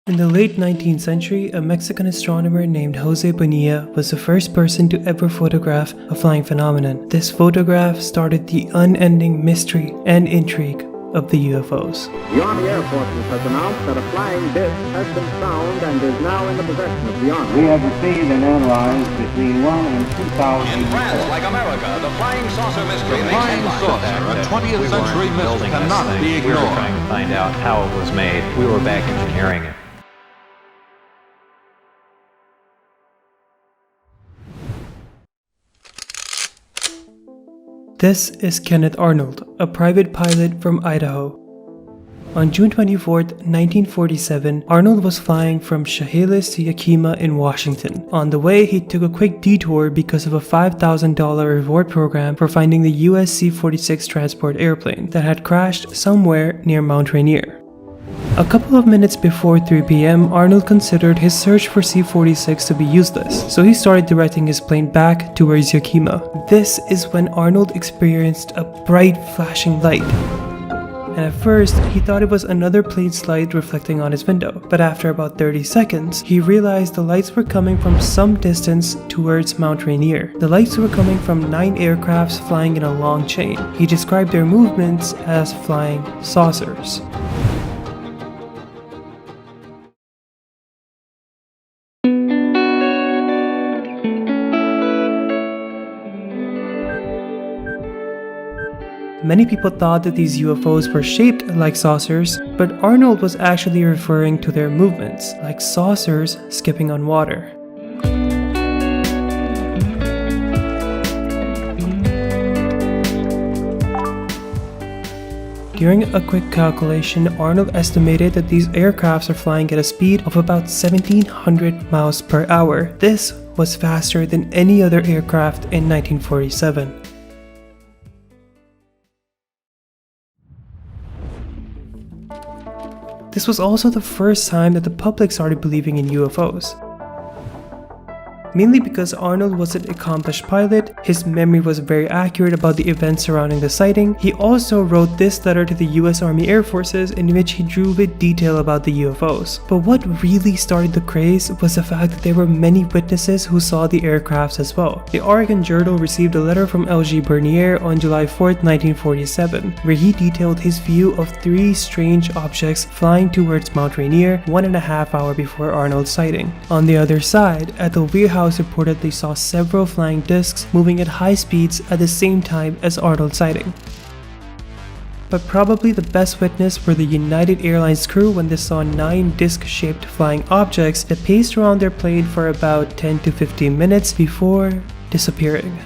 In the late 19th century, a Mexican astronomer named Jose Bonilla was the first person to ever photograph a flying phenomenon. This photograph started the unending mystery and intrigue of the UFOs. The Army Air Forces has announced that a flying disc has been found and is now in the possession of the Army. We have received and analyzed between 1 and 2,000 In France, reports. like America, the flying saucer mystery The makes flying headlines. saucer, a 20th century myth, cannot be We were ignored. trying to find out how it was made. We were back engineering it. This is Kenneth Arnold, a private pilot from Idaho. On June 24, 1947, Arnold was flying from Chehalis to Yakima in Washington. On the way, he took a quick detour because of a $5,000 reward program for finding the US C-46 transport airplane that had crashed somewhere near Mount Rainier. A couple of minutes before 3 p.m., Arnold considered his search for C-46 to be useless, so he started directing his plane back towards Yakima. This is when Arnold experienced a bright flashing light. And at first, he thought it was another plane's light reflecting on his window, but after about 30 seconds, he realized the lights were coming from some distance towards Mount Rainier. The lights were coming from 9 aircrafts flying in a long chain. He described their movements as flying saucers. Many people thought that these UFOs were shaped like saucers, but Arnold was actually referring to their movements, like saucers skipping on water. During a quick calculation, Arnold estimated that these aircrafts are flying at a speed of about 1,700 miles per hour. This was faster than any other aircraft in 1947. This was also the first time that the public started believing in UFOs. Mainly because Arnold was an accomplished pilot, his memory was very accurate about the events surrounding the sighting. He also wrote this letter to the US Army Air Forces in which he drew with detail about the UFOs. But what really started the craze was the fact that there were many witnesses who saw the aircrafts as well. The Oregon Journal received a letter from Jose Bonilla on July 4, 1947, where he detailed his view of 3 strange objects flying towards Mount Rainier 1.5 hours before Arnold's sighting. On the other side, at the Wheelhouse reportedly saw several flying discs moving at high speeds at the same time as Arnold's sighting. But probably the best witness were the United Airlines crew when they saw 9 disc-shaped flying objects that paced around their plane for about 10 to 15 minutes before disappearing.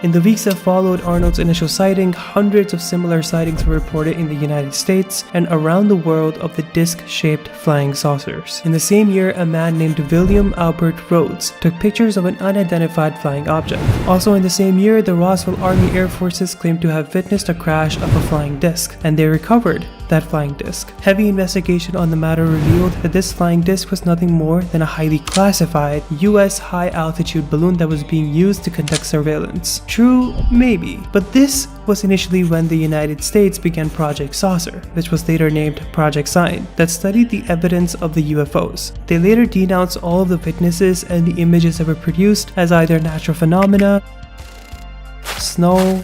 In the weeks that followed Arnold's initial sighting, hundreds of similar sightings were reported in the United States and around the world of the disc-shaped flying saucers. In the same year, a man named William Albert Rhodes took pictures of an unidentified flying object. Also in the same year, the Roswell Army Air Forces claimed to have witnessed a crash of a flying disc, and they recovered that flying disc. Heavy investigation on the matter revealed that this flying disc was nothing more than a highly classified US high-altitude balloon that was being used to conduct surveillance. True, maybe, but this was initially when the United States began Project Saucer, which was later named Project Sign, that studied the evidence of the UFOs. They later denounced all of the witnesses and the images that were produced as either natural phenomena, snow,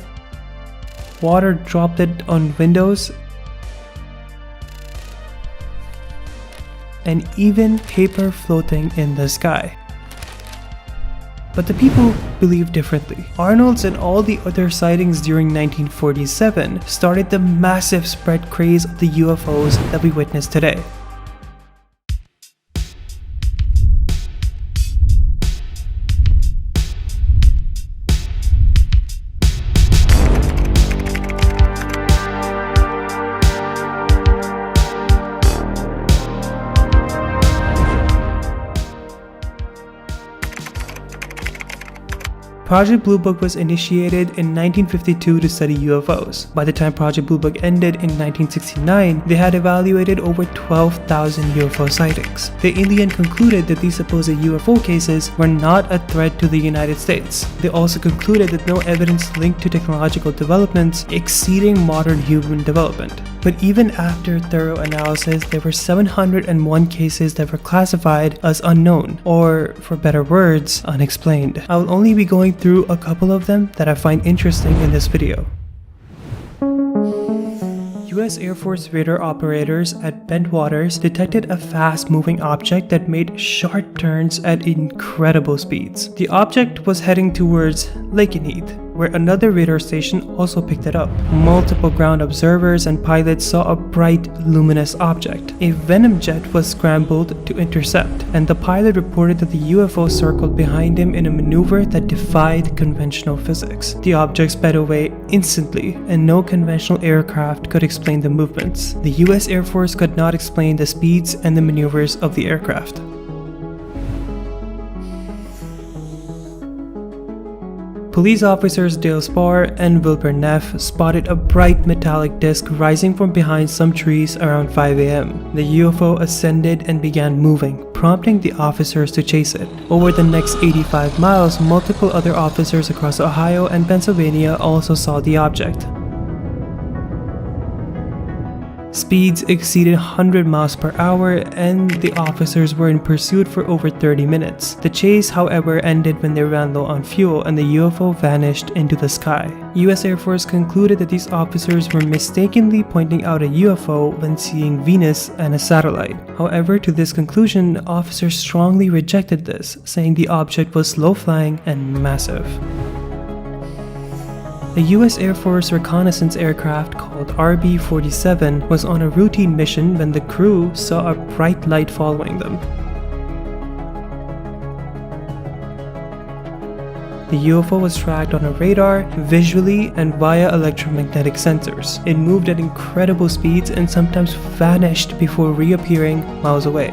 water droplet on windows, and even paper floating in the sky. But the people believed differently. Arnold's and all the other sightings during 1947 started the massive spread craze of the UFOs that we witness today. Project Blue Book was initiated in 1952 to study UFOs. By the time Project Blue Book ended in 1969, they had evaluated over 12,000 UFO sightings. The alien concluded that these supposed UFO cases were not a threat to the United States. They also concluded that no evidence linked to technological developments exceeding modern human development. But even after thorough analysis, there were 701 cases that were classified as unknown, or for better words, unexplained. I will only be going through a couple of them that I find interesting in this video. US Air Force radar operators at Bent Waters detected a fast-moving object that made sharp turns at incredible speeds. The object was heading towards Lakenheath, where another radar station also picked it up. Multiple ground observers and pilots saw a bright, luminous object. A Venom jet was scrambled to intercept, and the pilot reported that the UFO circled behind him in a maneuver that defied conventional physics. The object sped away instantly, and no conventional aircraft could explain the movements. The US Air Force could not explain the speeds and the maneuvers of the aircraft. Police officers Dale Spar and Wilbur Neff spotted a bright metallic disc rising from behind some trees around 5 a.m. The UFO ascended and began moving, prompting the officers to chase it. Over the next 85 miles, multiple other officers across Ohio and Pennsylvania also saw the object. Speeds exceeded 100 miles per hour, and the officers were in pursuit for over 30 minutes. The chase, however, ended when they ran low on fuel and the UFO vanished into the sky. US Air Force concluded that these officers were mistakenly pointing out a UFO when seeing Venus and a satellite. However, to this conclusion, officers strongly rejected this, saying the object was low-flying and massive. A US Air Force reconnaissance aircraft called RB-47 was on a routine mission when the crew saw a bright light following them. The UFO was tracked on a radar, visually, and via electromagnetic sensors. It moved at incredible speeds and sometimes vanished before reappearing miles away.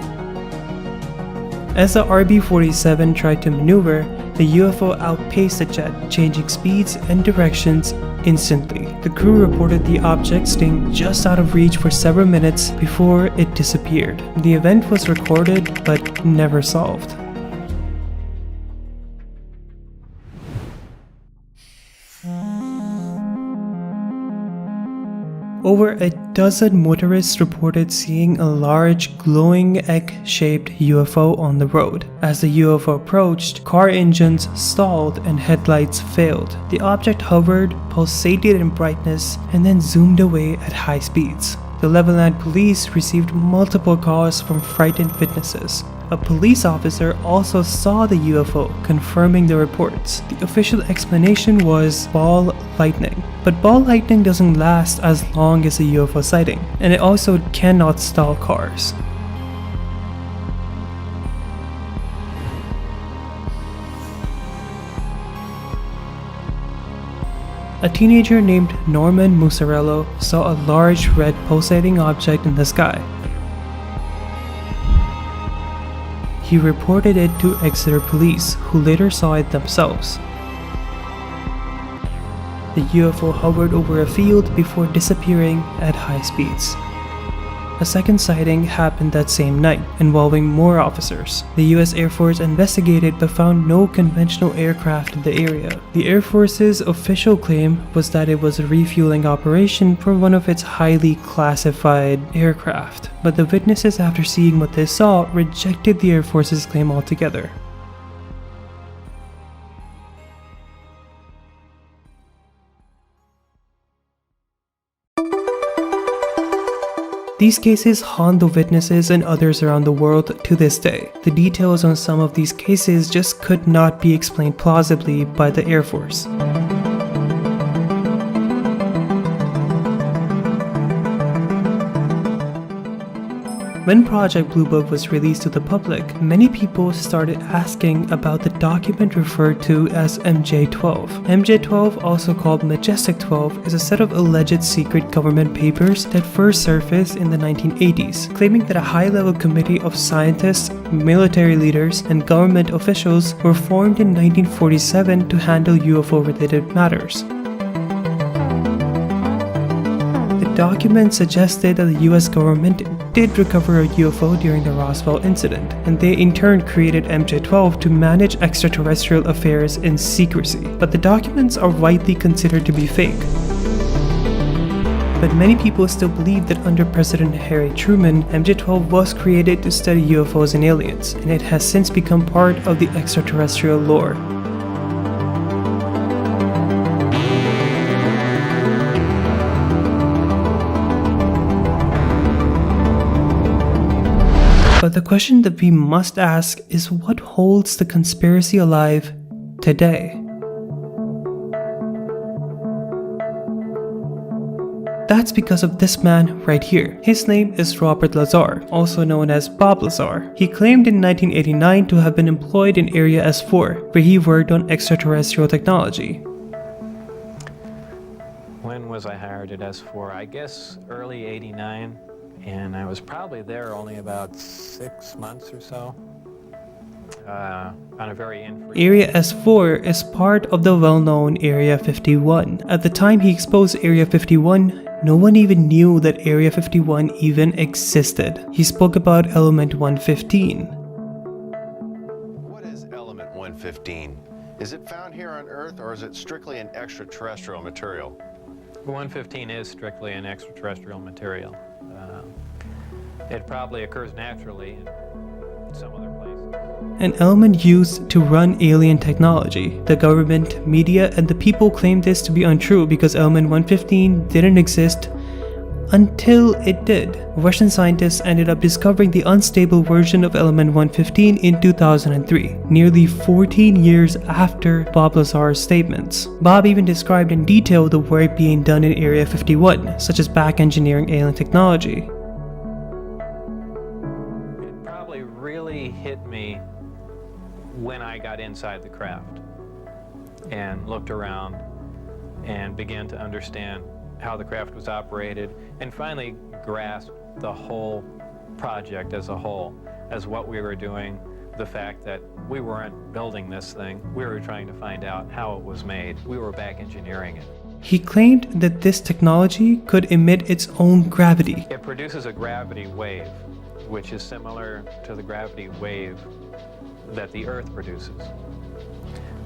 As the RB-47 tried to maneuver, the UFO outpaced the jet, changing speeds and directions instantly. The crew reported the object staying just out of reach for several minutes before it disappeared. The event was recorded but never solved. Over a dozen motorists reported seeing a large, glowing egg-shaped UFO on the road. As the UFO approached, car engines stalled and headlights failed. The object hovered, pulsated in brightness, and then zoomed away at high speeds. The Levelland police received multiple calls from frightened witnesses. A police officer also saw the UFO, confirming the reports. The official explanation was ball lightning. But ball lightning doesn't last as long as a UFO sighting, and it also cannot stall cars. A teenager named Norman Musarello saw a large red pulsating object in the sky. He reported it to Exeter police, who later saw it themselves. The UFO hovered over a field before disappearing at high speeds. A second sighting happened that same night, involving more officers. The US Air Force investigated but found no conventional aircraft in the area. The Air Force's official claim was that it was a refueling operation for one of its highly classified aircraft, but the witnesses, after seeing what they saw, rejected the Air Force's claim altogether. These cases haunt the witnesses and others around the world to this day. The details on some of these cases just could not be explained plausibly by the Air Force. When Project Blue Book was released to the public, many people started asking about the document referred to as MJ-12. MJ-12, also called Majestic 12, is a set of alleged secret government papers that first surfaced in the 1980s, claiming that a high-level committee of scientists, military leaders, and government officials were formed in 1947 to handle UFO-related matters. The document suggested that the US government did recover a UFO during the Roswell incident, and they in turn created MJ-12 to manage extraterrestrial affairs in secrecy. But the documents are widely considered to be fake. But many people still believe that under President Harry Truman, MJ-12 was created to study UFOs and aliens, and it has since become part of the extraterrestrial lore. But the question that we must ask is what holds the conspiracy alive today? That's because of this man right here. His name is Robert Lazar, also known as Bob Lazar. He claimed in 1989 to have been employed in Area S4, where he worked on extraterrestrial technology. When was I hired at S4? I guess early '89, and I was probably there only about 6 months or so. On a very infrequent... Area S4 is part of the well-known Area 51. At the time he exposed Area 51, no one even knew that Area 51 even existed. He spoke about Element 115. What is Element 115? Is it found here on Earth, or is it strictly an extraterrestrial material? 115 is strictly an extraterrestrial material. It probably occurs naturally in some other places. An element used to run alien technology. The government, media, and the people claim this to be untrue because Element 115 didn't exist until it did. Russian scientists ended up discovering the unstable version of Element 115 in 2003, nearly 14 years after Bob Lazar's statements. Bob even described in detail the work being done in Area 51, such as back engineering alien technology. It probably really hit me when I got inside the craft and looked around and began to understand how the craft was operated and finally grasped the whole project as a whole, as what we were doing, the fact that we weren't building this thing, we were trying to find out how it was made. We were back engineering it. He claimed that this technology could emit its own gravity. It produces a gravity wave, which is similar to the gravity wave that the Earth produces.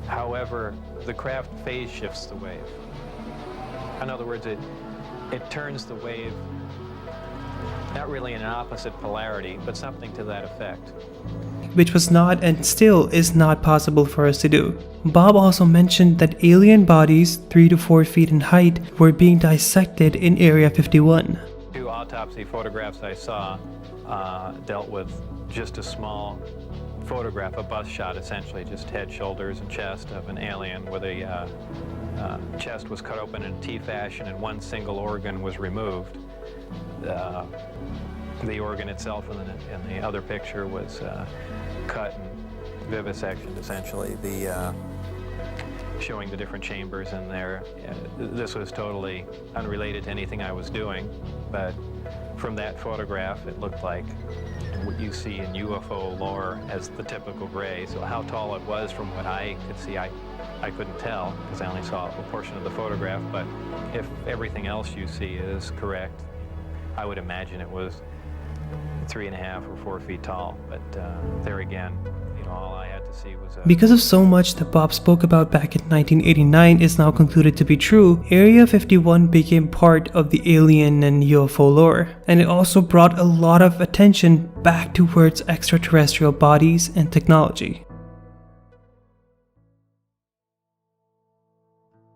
However, the craft phase shifts the wave. In other words, it turns the wave, not really in an opposite polarity, but something to that effect. Which was not and still is not possible for us to do. Bob also mentioned that alien bodies 3 to 4 feet in height were being dissected in Area 51. 2 autopsy photographs I saw dealt with just a small photograph, a bust shot essentially, just head, shoulders, and chest of an alien with a chest was cut open in a T fashion and one single organ was removed. The organ itself in the other picture was cut and vivisectioned essentially, showing the different chambers in there. This was totally unrelated to anything I was doing, but from that photograph it looked like what you see in UFO lore as the typical gray. So how tall it was from what I could see, I couldn't tell because I only saw a portion of the photograph, but if everything else you see is correct, I would imagine it was 3.5 or 4 feet tall, but there again, all I had to see was Because of so much that Bob spoke about back in 1989 is now concluded to be true, Area 51 became part of the alien and UFO lore, and it also brought a lot of attention back towards extraterrestrial bodies and technology.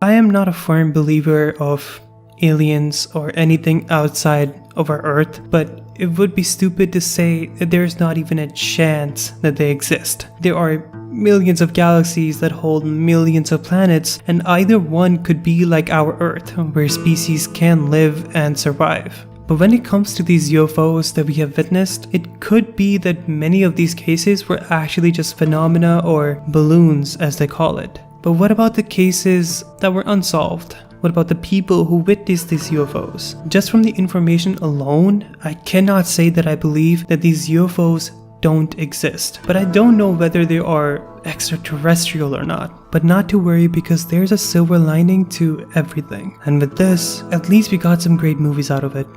I am not a firm believer of aliens or anything outside of our Earth, but it would be stupid to say that there's not even a chance that they exist. There are millions of galaxies that hold millions of planets, and either one could be like our Earth, where species can live and survive. But when it comes to these UFOs that we have witnessed, it could be that many of these cases were actually just phenomena or balloons as they call it. But what about the cases that were unsolved? What about the people who witnessed these UFOs? Just from the information alone, I cannot say that I believe that these UFOs don't exist. But I don't know whether they are extraterrestrial or not. But not to worry, because there's a silver lining to everything. And with this, at least we got some great movies out of it.